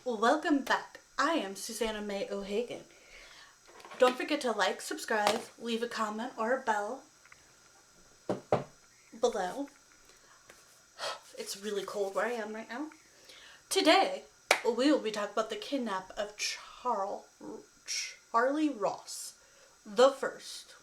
Welcome back. I am Susanna May O'Hagan. Don't forget to like, subscribe, leave a comment or a bell below. It's really cold where I am right now. Today, we will be talking about the kidnap of Charley Ross, the first.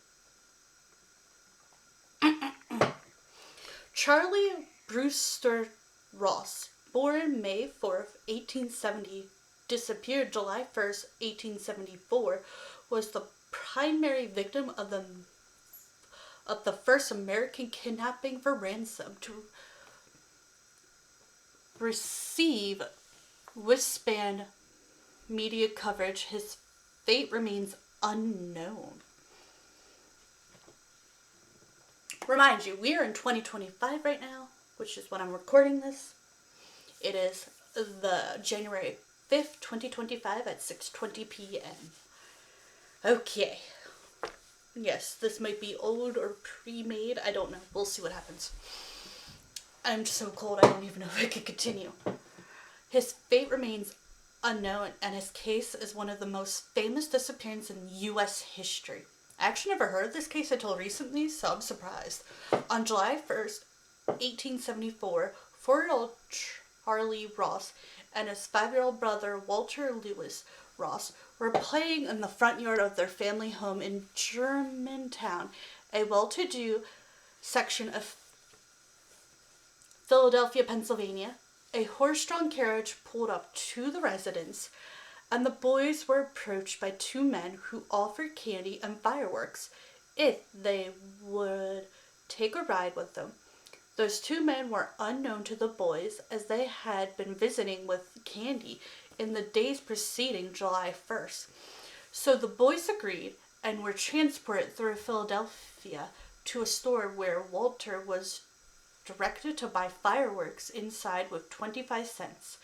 Charley Brewster Ross, born May 4th, 1870, disappeared July 1st, 1874, was the primary victim of the first American kidnapping for ransom to receive wristband media coverage. His fate remains unknown. Remind you, we are in 2025 right now, which is when I'm recording this. It is the January 5th, 2025 at 6:20 p.m. Okay. Yes, this might be old or pre-made. I don't know. We'll see what happens. I'm so cold, I don't even know if I can continue. His fate remains unknown, and his case is one of the most famous disappearances in U.S. history. I actually never heard of this case until recently, so I'm surprised. On July 1st, 1874, 4-year-old Charley Ross and his 5-year-old brother Walter Lewis Ross were playing in the front yard of their family home in Germantown, a well-to-do section of Philadelphia, Pennsylvania. A horse-drawn carriage pulled up to the residence, and the boys were approached by two men who offered candy and fireworks if they would take a ride with them. Those two men were unknown to the boys, as they had been visiting with Candy in the days preceding July 1st. So the boys agreed and were transported through Philadelphia to a store where Walter was directed to buy fireworks inside with 25 cents.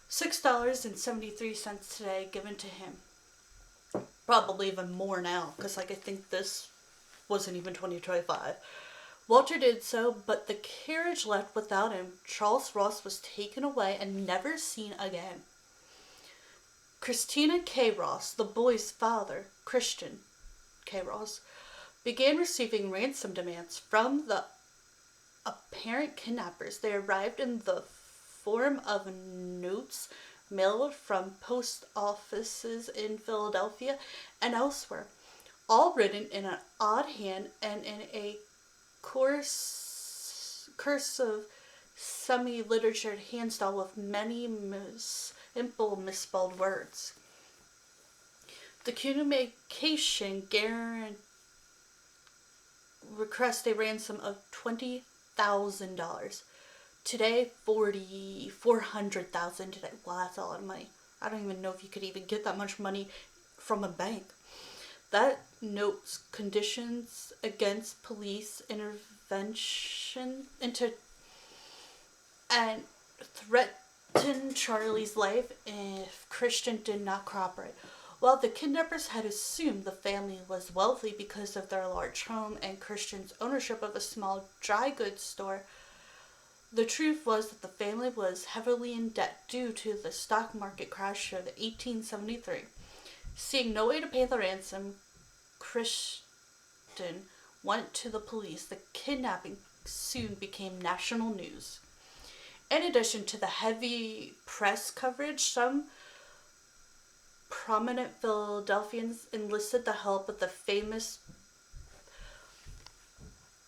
$6.73 today given to him. Probably even more now, because I think this wasn't even 2025. Walter did so, but the carriage left without him. Charles Ross was taken away and never seen again. Christina K. Ross, the boy's father, Christian K. Ross, began receiving ransom demands from the apparent kidnappers. They arrived in the form of notes mailed from post offices in Philadelphia and elsewhere, all written in an odd hand and in a cursive semi-literature hand style with many simple misspelled words. The communication request a ransom of $20,000. Today, $400,000 today. Wow, that's a lot of money. I don't even know if you could even get that much money from a bank. That notes conditions against police intervention and threatened Charley's life if Christian did not cooperate. While the kidnappers had assumed the family was wealthy because of their large home and Christian's ownership of a small dry goods store, the truth was that the family was heavily in debt due to the stock market crash of 1873. Seeing no way to pay the ransom, Christian went to the police. The kidnapping soon became national news. In addition to the heavy press coverage, some prominent Philadelphians enlisted the help of the famous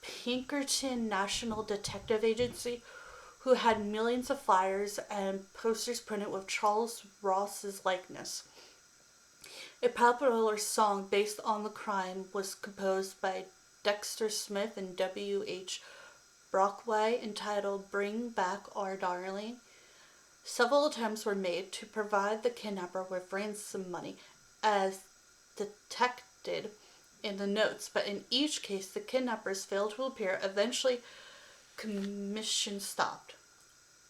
Pinkerton National Detective Agency, who had millions of flyers and posters printed with Charles Ross's likeness. A popular song based on the crime was composed by Dexter Smith and W.H. Brockway entitled "Bring Back Our Darling." Several attempts were made to provide the kidnapper with ransom money, as detected in the notes, but in each case the kidnappers failed to appear. Eventually, commission stopped.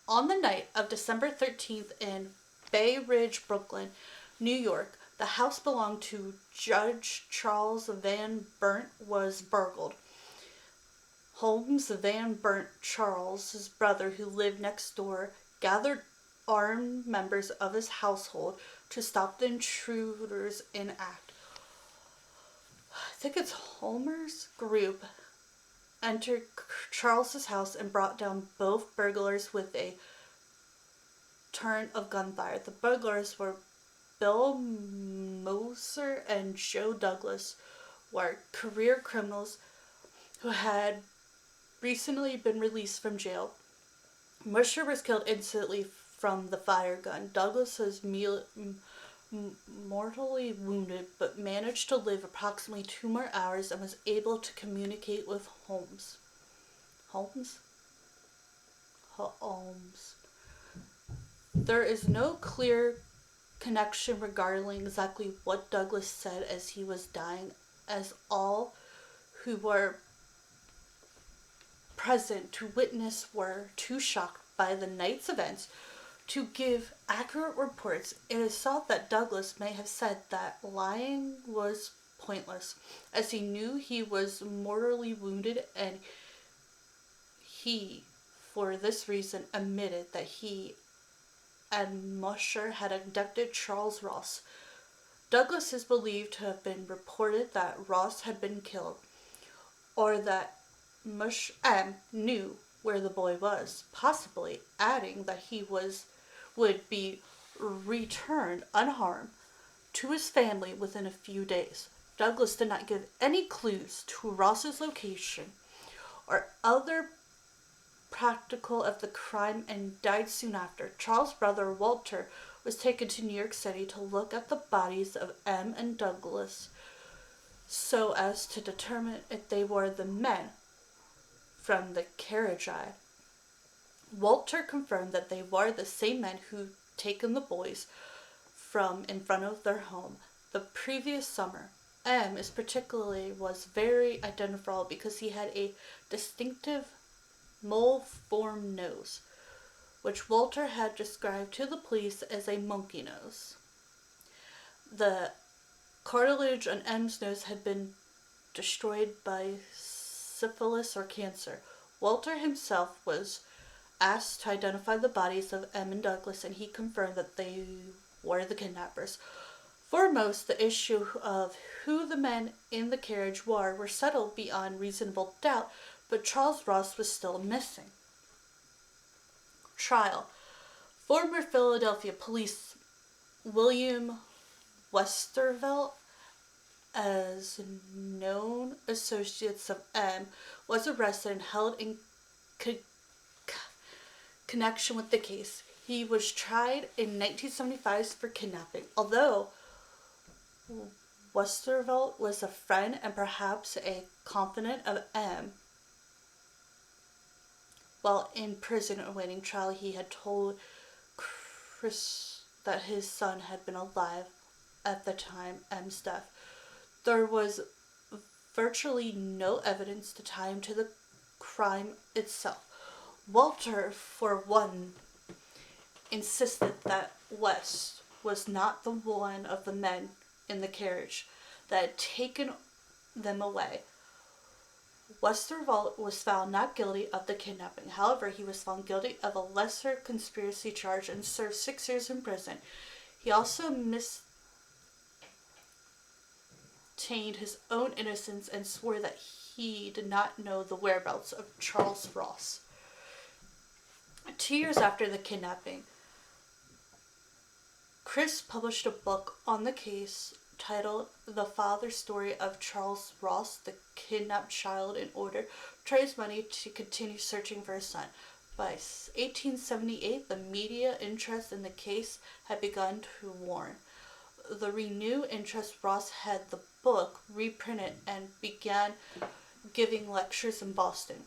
On the night of December 13th in Bay Ridge, Brooklyn, New York, the house belonging to Judge Charles Van Burnt was burgled. Holmes Van Burnt, Charles's brother who lived next door, gathered armed members of his household to stop the intruders in act. I think it's Homer's group entered Charles's house and brought down both burglars with a turn of gunfire. The burglars were Bill Moser and Joe Douglas, were career criminals who had recently been released from jail. Musher was killed instantly from the fire gun. Douglas was mortally wounded, but managed to live approximately 2 more hours and was able to communicate with Holmes. Holmes? Holmes. There is no clear connection regarding exactly what Douglas said as he was dying, as all who were present to witness were too shocked by the night's events to give accurate reports. It is thought that Douglas may have said that lying was pointless, as he knew he was mortally wounded, and he, for this reason, admitted that he and Musher had abducted Charles Ross. Douglas is believed to have been reported that Ross had been killed, or that M knew where the boy was, possibly adding that he would be returned unharmed to his family within a few days. Douglas did not give any clues to Ross's location or other practical of the crime and died soon after. Charles' brother Walter was taken to New York City to look at the bodies of M and Douglas so as to determine if they were the men from the carriage ride. Walter confirmed that they were the same men who taken the boys from in front of their home the previous summer. M was very identifiable because he had a distinctive mole-formed nose, which Walter had described to the police as a monkey nose. The cartilage on M's nose had been destroyed by syphilis or cancer. Walter himself was asked to identify the bodies of M and Douglas, and he confirmed that they were the kidnappers. Foremost, the issue of who the men in the carriage were settled beyond reasonable doubt, but Charles Ross was still missing. Trial. Former Philadelphia police William Westervelt, as known associates of M, was arrested and held in connection with the case. He was tried in 1975 for kidnapping. Although Westervelt was a friend and perhaps a confidant of M, while in prison awaiting trial, he had told Chris that his son had been alive at the time M's death. There was virtually no evidence to tie him to the crime itself. Walter, for one, insisted that West was not the one of the men in the carriage that had taken them away. Westervelt was found not guilty of the kidnapping. However, he was found guilty of a lesser conspiracy charge and served 6 years in prison. He also maintained his own innocence and swore that he did not know the whereabouts of Charles Ross. 2 years after the kidnapping, Chris published a book on the case titled The Father's Story of Charles Ross, the Kidnapped Child, in order to raise money to continue searching for his son. By 1878, the media interest in the case had begun to warn. The renewed interest, Ross had the book reprinted and began giving lectures in Boston.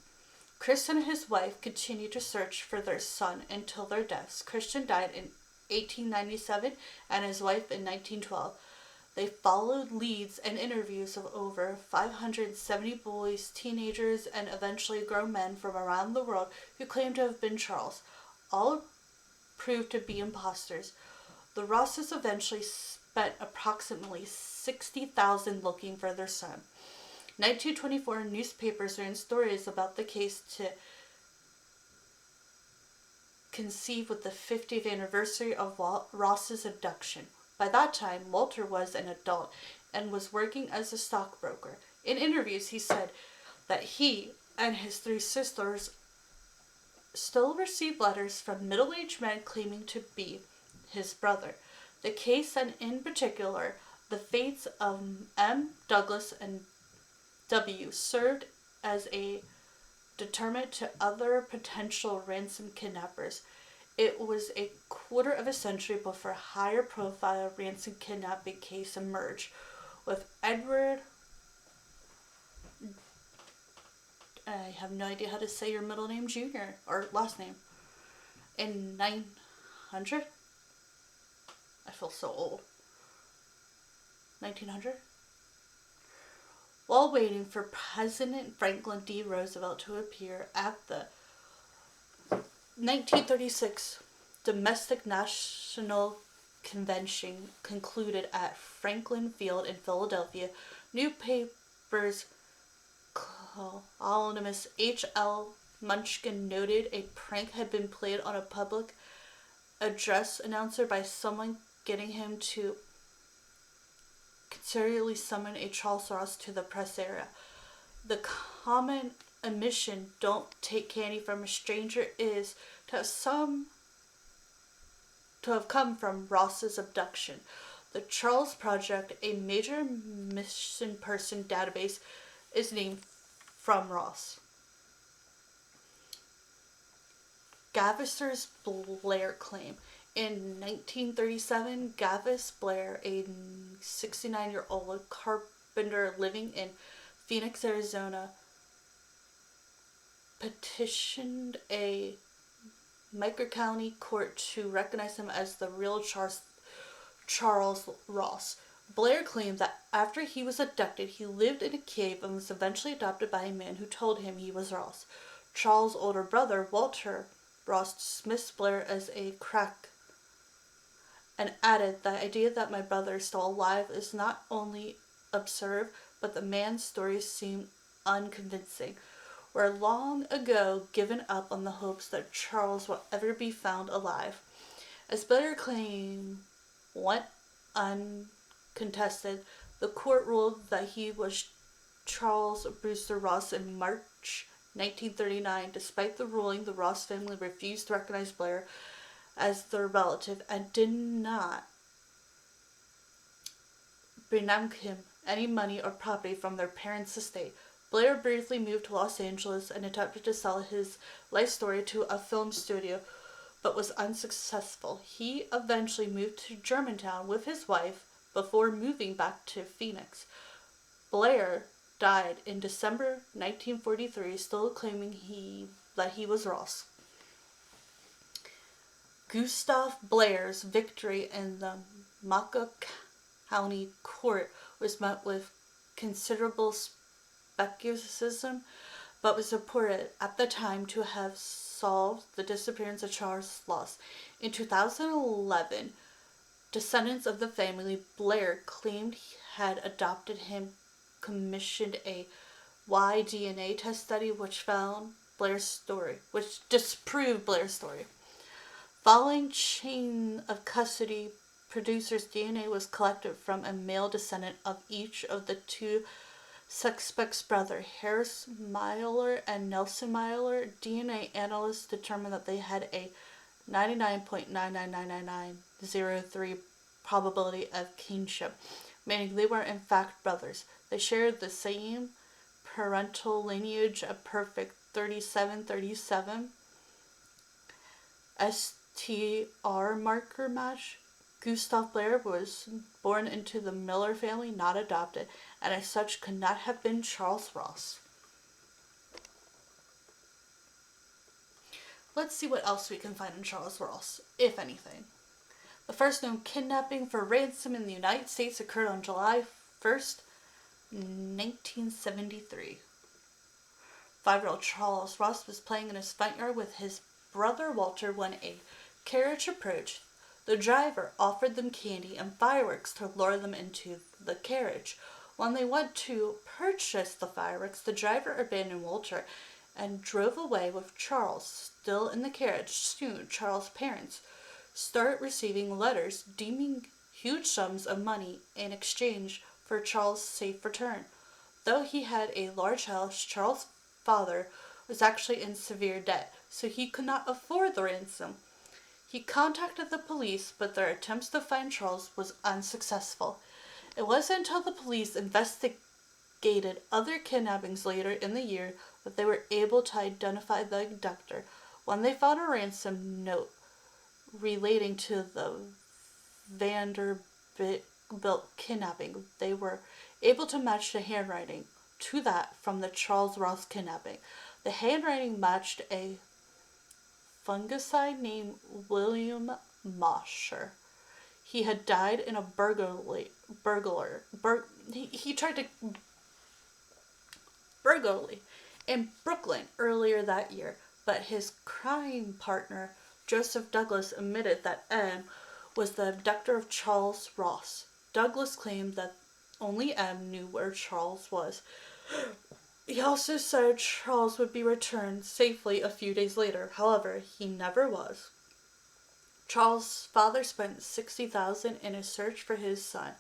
Chris and his wife continued to search for their son until their deaths. Christian died in 1897 and his wife in 1912. They followed leads and interviews of over 570 boys, teenagers, and eventually grown men from around the world who claimed to have been Charles. All proved to be imposters. The Rosses eventually spent approximately $60,000 looking for their son. 1924 newspapers ran stories about the case to conceived with the 50th anniversary of Ross's abduction. By that time, Walter was an adult and was working as a stockbroker. In interviews, he said that he and his 3 sisters still received letters from middle-aged men claiming to be his brother. The case, and in particular, the fates of M. Douglas and W. served as a deterrent to other potential ransom kidnappers. It was a quarter of a century before a higher profile ransom kidnapping case emerged, with Edward, I have no idea how to say your middle name, Jr., or last name, in 900? I feel so old. 1900? While waiting for President Franklin D. Roosevelt to appear at the 1936 Domestic National Convention concluded at Franklin Field in Philadelphia, newspapers columnist H.L. Munchkin noted a prank had been played on a public address announcer by someone getting him to serially summon a Charles Ross to the press area. The common admission, "Don't take candy from a stranger," is to have come from Ross's abduction. The Charles Project, a major missing person database, is named from Ross. Gavisser's Blair claim. In 1937, Gavis Blair, a 69-year-old carpenter living in Phoenix, Arizona, petitioned a microcounty court to recognize him as the real Charles Ross. Blair claimed that after he was abducted, he lived in a cave and was eventually adopted by a man who told him he was Ross. Charles' older brother, Walter Ross, dismissed Blair as a crack and added, "The idea that my brother is still alive is not only absurd, but the man's stories seem unconvincing. We're long ago given up on the hopes that Charles will ever be found alive." As Blair's claim went uncontested, the court ruled that he was Charles Brewster Ross in March 1939. Despite the ruling, the Ross family refused to recognize Blair as their relative and did not bequeath him any money or property from their parents' estate. Blair briefly moved to Los Angeles and attempted to sell his life story to a film studio, but was unsuccessful. He eventually moved to Germantown with his wife before moving back to Phoenix. Blair died in December 1943, still claiming that he was Ross. Gustav Blair's victory in the Macomb County Court was met with considerable skepticism, but was reported at the time to have solved the disappearance of Charles Ross. In 2011, descendants of the family Blair claimed had adopted him commissioned a Y-DNA test study which disproved Blair's story. Following chain of custody, producers' DNA was collected from a male descendant of each of the 2 suspects' brothers, Harris Myler and Nelson Myler. DNA analysts determined that they had a 99.9999903 probability of kinship, meaning they were in fact brothers. They shared the same parental lineage, a perfect 3737 STR marker match. Gustav Blair was born into the Miller family, not adopted, and as such could not have been Charles Ross. Let's see what else we can find in Charles Ross, if anything. The first known kidnapping for ransom in the United States occurred on July 1st, 1973. 5-year-old Charles Ross was playing in his front yard with his brother Walter when a carriage approached. The driver offered them candy and fireworks to lure them into the carriage. When they went to purchase the fireworks, the driver abandoned Walter and drove away with Charles still in the carriage. Soon, Charles' parents start receiving letters demanding huge sums of money in exchange for Charles' safe return. Though he had a large house, Charles' father was actually in severe debt, so he could not afford the ransom. He contacted the police, but their attempts to find Charles was unsuccessful. It wasn't until the police investigated other kidnappings later in the year that they were able to identify the abductor. When they found a ransom note relating to the Vanderbilt kidnapping, they were able to match the handwriting to that from the Charles Ross kidnapping. The handwriting matched a fungicide named William Mosher. He had died in a he tried to burglary in Brooklyn earlier that year, but his crime partner, Joseph Douglas, admitted that M was the abductor of Charles Ross. Douglas claimed that only M knew where Charles was. He also said Charles would be returned safely a few days later. However, he never was. Charles' father spent $60,000 in a search for his son.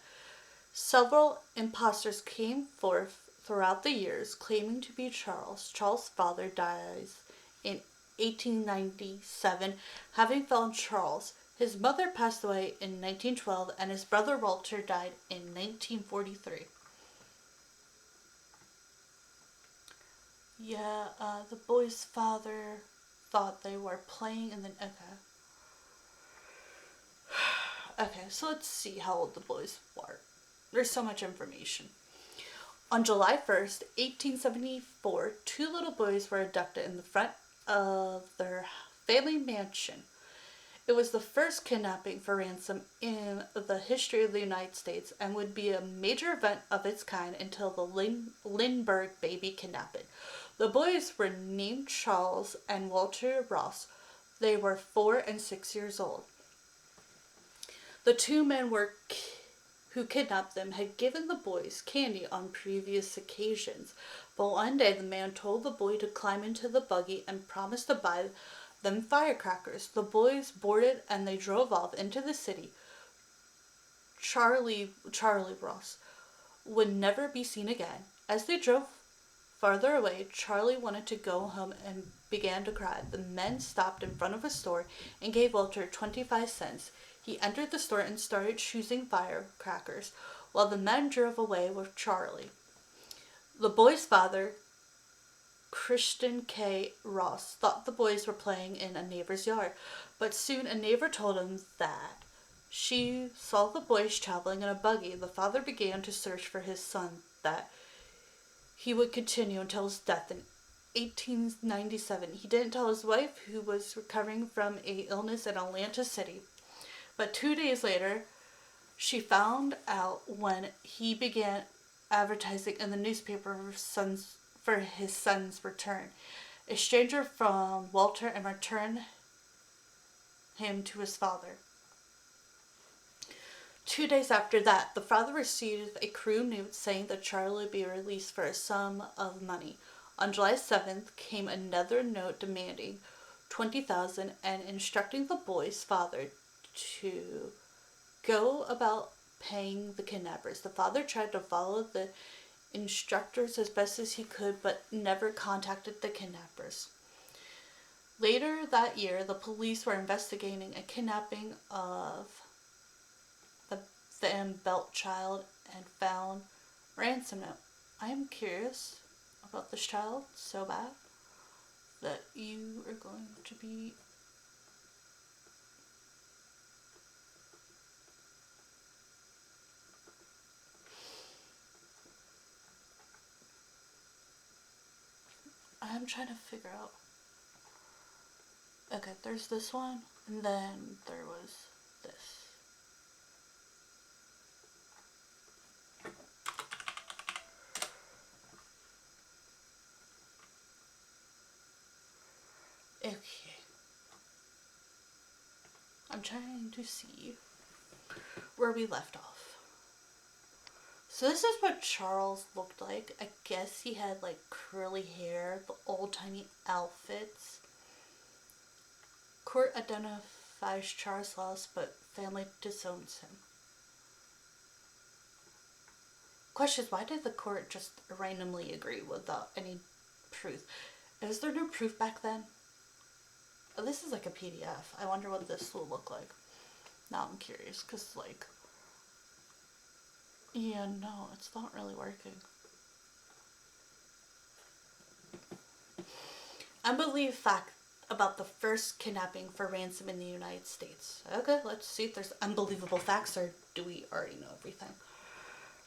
Several imposters came forth throughout the years, claiming to be Charles. Charles' father dies in 1897, having found Charles. His mother passed away in 1912, and his brother Walter died in 1943. Yeah, the boy's father thought they were playing in the... Okay, so let's see how old the boys were. There's so much information. On July 1st, 1874, two little boys were abducted in the front of their family mansion. It was the first kidnapping for ransom in the history of the United States and would be a major event of its kind until the Lindbergh baby kidnapping. The boys were named Charles and Walter Ross. They were 4 and 6 years old. The two men who kidnapped them had given the boys candy on previous occasions, but one day the man told the boy to climb into the buggy and promised to buy them firecrackers. The boys boarded and they drove off into the city. Charley Ross would never be seen again. As they drove farther away, Charlie wanted to go home and began to cry. The men stopped in front of a store and gave Walter 25 cents. He entered the store and started choosing firecrackers while the men drove away with Charlie. The boy's father, Christian K. Ross, thought the boys were playing in a neighbor's yard, but soon a neighbor told him that she saw the boys traveling in a buggy. The father began to search for his son, that he would continue until his death in 1897. He didn't tell his wife, who was recovering from an illness in Atlantic City. But 2 days later, she found out when he began advertising in the newspaper for his son's return. A stranger from Walter and returned him to his father. 2 days after that, the father received a crude note saying that Charlie would be released for a sum of money. On July 7th came another note demanding $20,000 and instructing the boy's father to go about paying the kidnappers. The father tried to follow the instructors as best as he could, but never contacted the kidnappers. Later that year, the police were investigating a kidnapping of the Van Belt child and found ransom note. I am curious about this child so bad that you are going to be I'm trying to figure out. Okay, there's this one, and then there was this. Okay. I'm trying to see where we left off. So this is what Charles looked like. I guess he had like curly hair, the old timey outfits. Court identifies Charles lost, but family disowns him. Question is, why did the court just randomly agree without any proof? Is there no proof back then? Oh, this is like a PDF. I wonder what this will look like. Now I'm curious, because like, yeah, no, it's not really working. Unbelievable fact about the first kidnapping for ransom in the United States. Okay, let's see if there's unbelievable facts, or do we already know everything?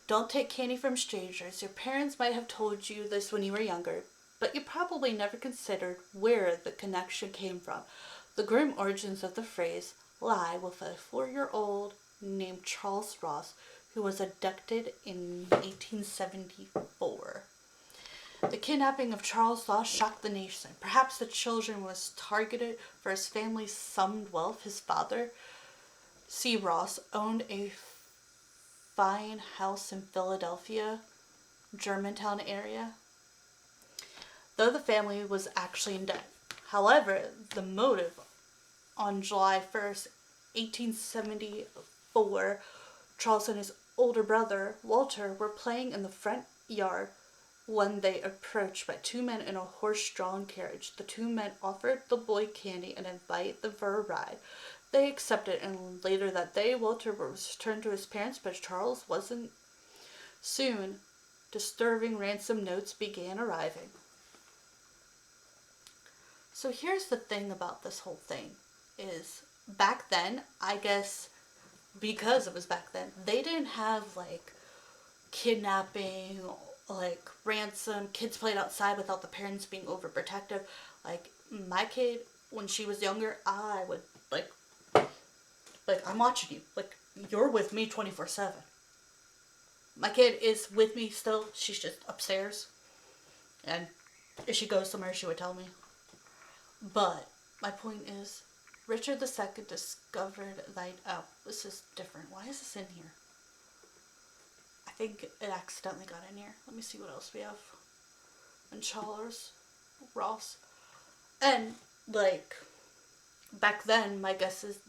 Don't take candy from strangers. Your parents might have told you this when you were younger, but you probably never considered where the connection came from. The grim origins of the phrase lie with a 4-year-old named Charles Ross, who was abducted in 1874. The kidnapping of Charles Ross shocked the nation. Perhaps the children was targeted for his family's summed wealth. His father, C. Ross, owned a fine house in Philadelphia, Germantown area, though the family was actually in debt. However, the motive on July 1st, 1874, Charles and his older brother, Walter, were playing in the front yard when they approached by 2 men in a horse-drawn carriage. The 2 men offered the boy candy and invited them for a ride. They accepted, and later that day, Walter was returned to his parents, but Charles wasn't. Soon, disturbing ransom notes began arriving. So here's the thing about this whole thing, is back then, I guess because it was back then, they didn't have like kidnapping, like ransom, kids played outside without the parents being overprotective. Like my kid, when she was younger, I would like I'm watching you, like you're with me 24/7. My kid is with me still. She's just upstairs, and if she goes somewhere, she would tell me. But my point is, Richard II discovered that. Oh, this is different. Why is this in here? I think it accidentally got in here. Let me see what else we have. And Charles Ross. And, like, back then, my guess is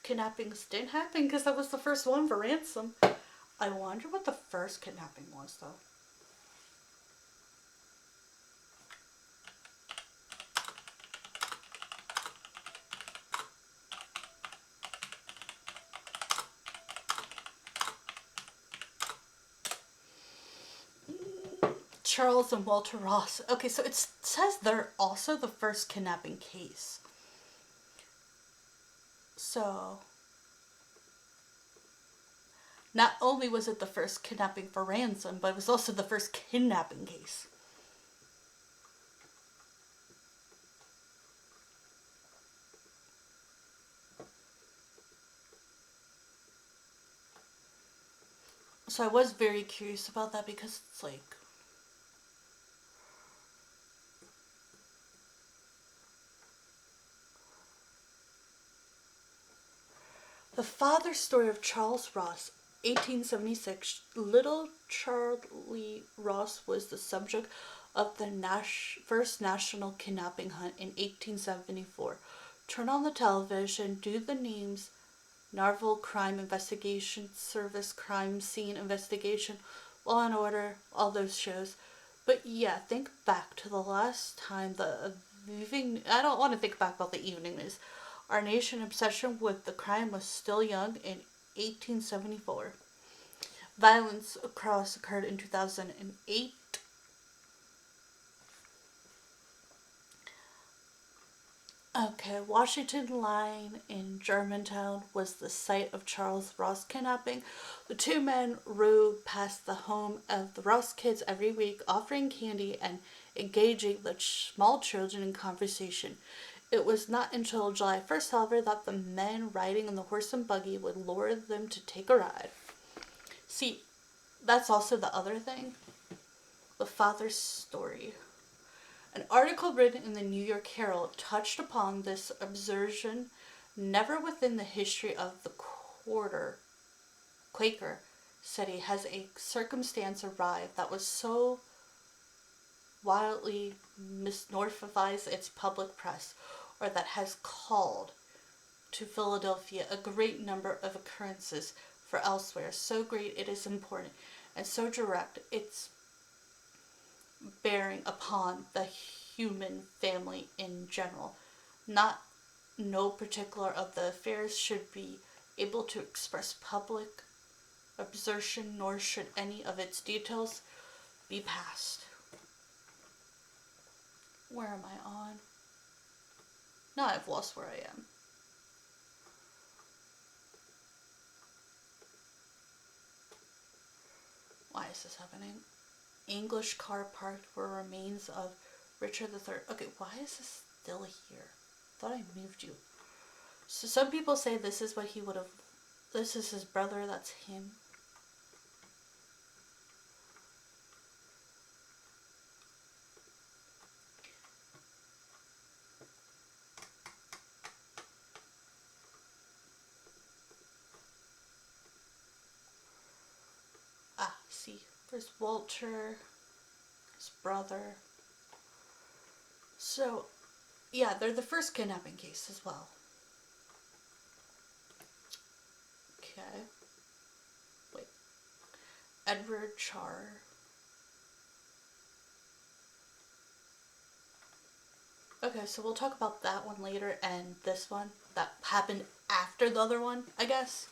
kidnappings didn't happen because that was the first one for ransom. I wonder what the first kidnapping was, though. Charles and Walter Ross. Okay, so it says they're also the first kidnapping case. So, not only was it the first kidnapping for ransom, but it was also the first kidnapping case. So I was very curious about that because it's like, the father story of Charles Ross, 1876. Little Charley Ross was the subject of the first national kidnapping hunt in 1874. Turn on the television, do the names, Narval Crime Investigation Service, Crime Scene Investigation, Law and Order, all those shows. But yeah, think back to the last time I don't want to think back about the evening news. Our nation's obsession with the crime was still young in 1874. Violence across occurred in 2008. Okay, Washington Line in Germantown was the site of Charles Ross kidnapping. The 2 men rode past the home of the Ross kids every week, offering candy and engaging the small children in conversation. It was not until July 1st, however, that the men riding on the horse and buggy would lure them to take a ride. See, that's also the other thing. The father's story. An article written in the New York Herald touched upon this absurd, never within the history of the Quaker city has a circumstance arrived that was so wildly misnorfifies its public press, or that has called to Philadelphia a great number of occurrences for elsewhere, so great it is important, and so direct its bearing upon the human family in general. Not no particular of the affairs should be able to express public assertion, nor should any of its details be passed. Where am I on? Now I've lost where I am. Why is this happening? English car parked where remains of Richard III. Okay, why is this still here? I thought I moved you. So some people say this is what he would have. This is his brother, that's him. Ah, see. There's Walter, his brother. So, yeah, they're the first kidnapping case as well. Okay. Wait. Edward Char. Okay, so we'll talk about that one later, and this one that happened after the other one, I guess.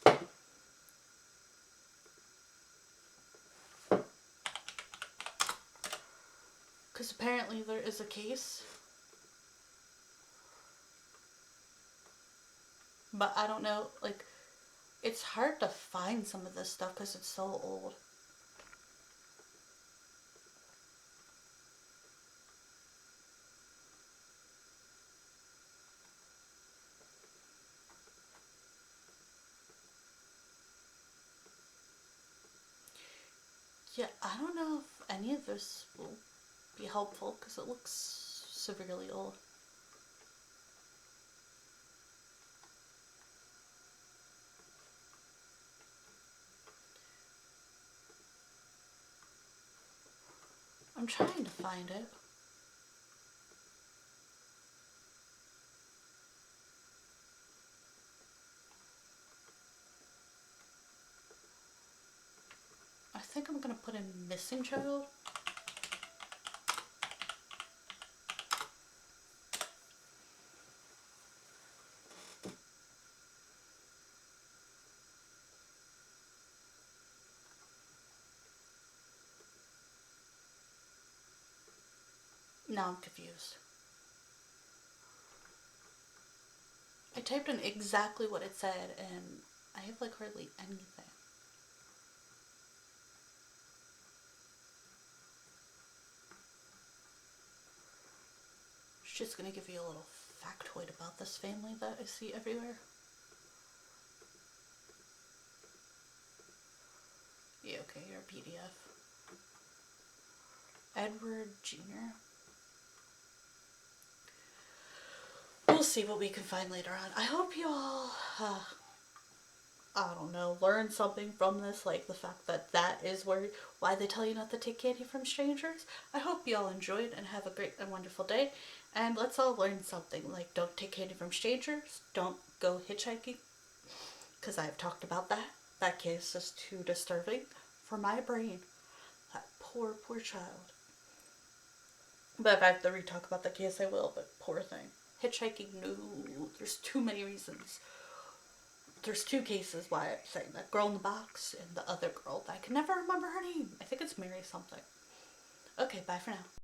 Because apparently there is a case. But I don't know, like, it's hard to find some of this stuff because it's so old. Yeah, I don't know if any of this will be helpful because it looks severely old. I'm trying to find it. I think I'm gonna put in missing child. Now I'm confused. I typed in exactly what it said and I have like hardly anything. It's just gonna give you a little factoid about this family that I see everywhere. Yeah, okay, you're a PDF. Edward Jr. We'll see what we can find later on. I hope you all, I don't know, learn something from this, like the fact that that is why they tell you not to take candy from strangers. I hope you all enjoyed and have a great and wonderful day. And let's all learn something, like don't take candy from strangers, don't go hitchhiking, because I've talked about that. That case is too disturbing for my brain. That poor, poor child. But if I have to re-talk about the case, I will, but poor thing. Hitchhiking, no. There's too many reasons. There's two cases why I'm saying that girl in the box and the other girl that I can never remember her name. I think it's Mary something. Okay, bye for now.